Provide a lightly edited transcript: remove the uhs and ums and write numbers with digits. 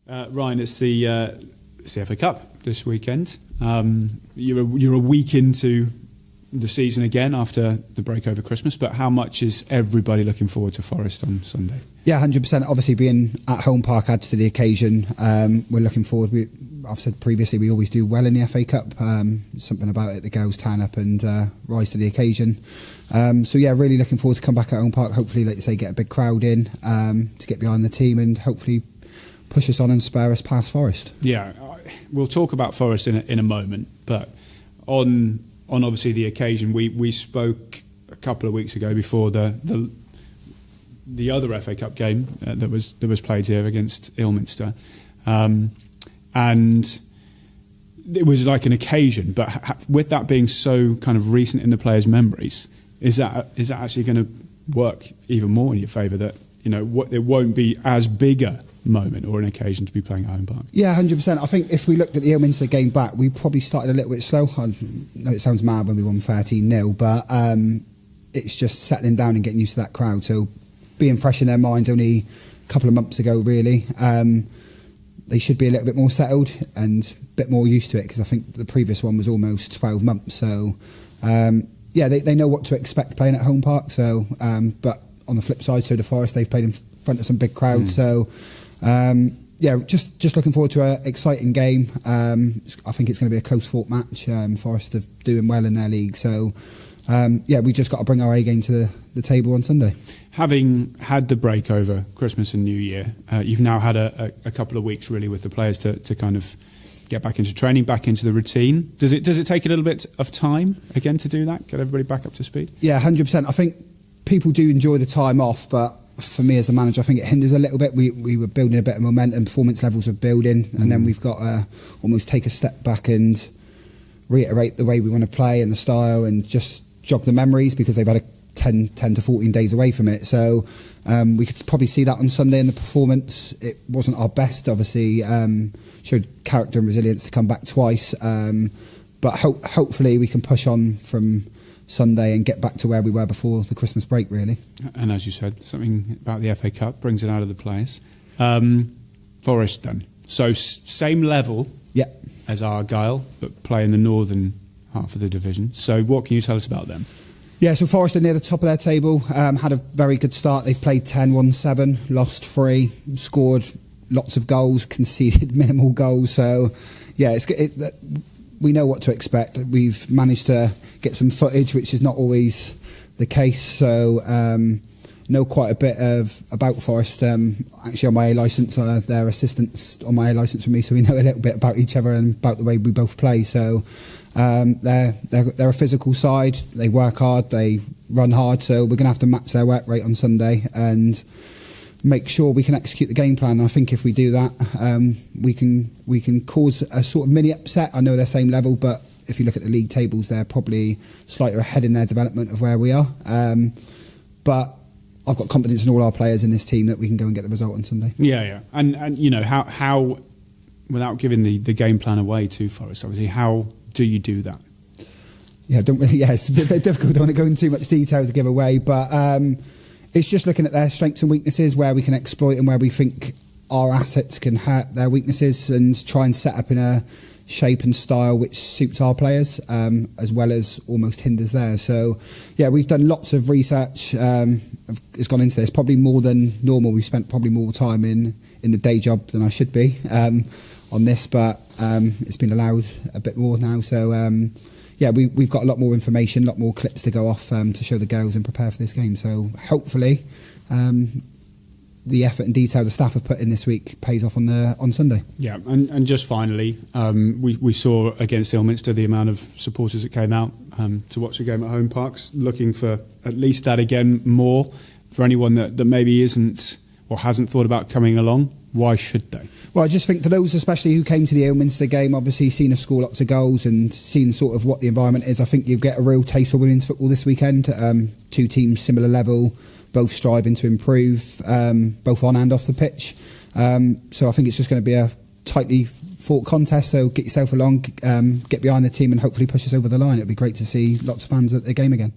Ryan, it's the FA Cup this weekend. You're a week into the season again after the break over Christmas, but how much is everybody looking forward to Forest on Sunday? Yeah, 100%. Obviously, being at home park adds to the occasion. We're looking forward. I've said previously we always do well in the FA Cup. Something about it, the girls turn up and rise to the occasion. So yeah, really looking forward to come back at home park. Hopefully, like you say, get a big crowd in to get behind the team and hopefully push us on and spare us past Forest. Yeah, we'll talk about Forest in a moment, but on obviously the occasion, we spoke a couple of weeks ago before the other FA Cup game that was played here against Ilminster, and it was like an occasion. But with that being so kind of recent in the players' memories, is that actually going to work even more in your favour? That it won't be as big a moment or an occasion to be playing at home park. Yeah, 100%. I think if we looked at the Ilminster game back, we probably started a little bit slow. I know it sounds mad when we won 13-0, but it's just settling down and getting used to that crowd. So being fresh in their minds only a couple of months ago, really, they should be a little bit more settled and a bit more used to it, because I think the previous one was almost 12 months. So yeah, they know what to expect playing at home park. So, but on the flip side, so the Forest, they've played in front of some big crowds. So yeah, just looking forward to an exciting game. I think it's going to be a close fought match. Forest are doing well in their league, so yeah, we just got to bring our A game to the table on Sunday. Having had the break over Christmas and New Year, you've now had a couple of weeks really with the players to kind of get back into training, back into the routine. Does it take a little bit of time again to do that? Get everybody back up to speed? Yeah, 100%. I think people do enjoy the time off, but for me as the manager, I think it hinders a little bit. We were building a bit of momentum, performance levels were building, and then we've got to almost take a step back and reiterate the way we want to play and the style and just jog the memories, because they've had a 10 to 14 days away from it. So we could probably see that on Sunday in the performance. It wasn't our best, obviously. Showed character and resilience to come back twice. But hopefully we can push on from Sunday and get back to where we were before the Christmas break, really. And as you said, something about the FA Cup brings it out of the players. Forest then. So same level as Argyle, but play in the northern half of the division. So what can you tell us about them? Yeah, so Forest are near the top of their table. Had a very good start. They've played 10, won 7, lost 3, scored lots of goals, conceded minimal goals. So yeah, we know what to expect. We've managed to get some footage, which is not always the case. So know quite a bit about Forest. Actually, on my A licence, they're assistants on my A licence with me, so we know a little bit about each other and about the way we both play. So they're a physical side. They work hard. They run hard. So we're going to have to match their work rate on Sunday and make sure we can execute the game plan. And I think if we do that, we can cause a sort of mini upset. I know they're same level, but if you look at the league tables, they're probably slightly ahead in their development of where we are. But I've got confidence in all our players in this team that we can go and get the result on Sunday. Yeah. And you know, how without giving the game plan away to Forest, obviously, how do you do that? Yeah, it's a bit difficult. Don't want to go into too much detail to give away, but it's just looking at their strengths and weaknesses, where we can exploit and where we think our assets can hurt their weaknesses, and try and set up in a shape and style which suits our players, as well as almost hinders theirs. So yeah, we've done lots of research. It's gone into this probably more than normal. We've spent probably more time in the day job than I should be on this, but it's been allowed a bit more now. So yeah, we've got a lot more information, a lot more clips to go off to show the girls and prepare for this game. So hopefully the effort and detail the staff have put in this week pays off on Sunday. Yeah, and just finally, we saw against Ilminster the amount of supporters that came out to watch the game at home parks, looking for at least that again more for anyone that maybe isn't or hasn't thought about coming along. Why should they? Well, I just think for those especially who came to the Ilminster game, obviously seen us score lots of goals and seen sort of what the environment is, I think you'll get a real taste for women's football this weekend. 2 teams similar level, both striving to improve, both on and off the pitch. So I think it's just going to be a tightly fought contest. So get yourself along, get behind the team and hopefully push us over the line. It'll be great to see lots of fans at the game again.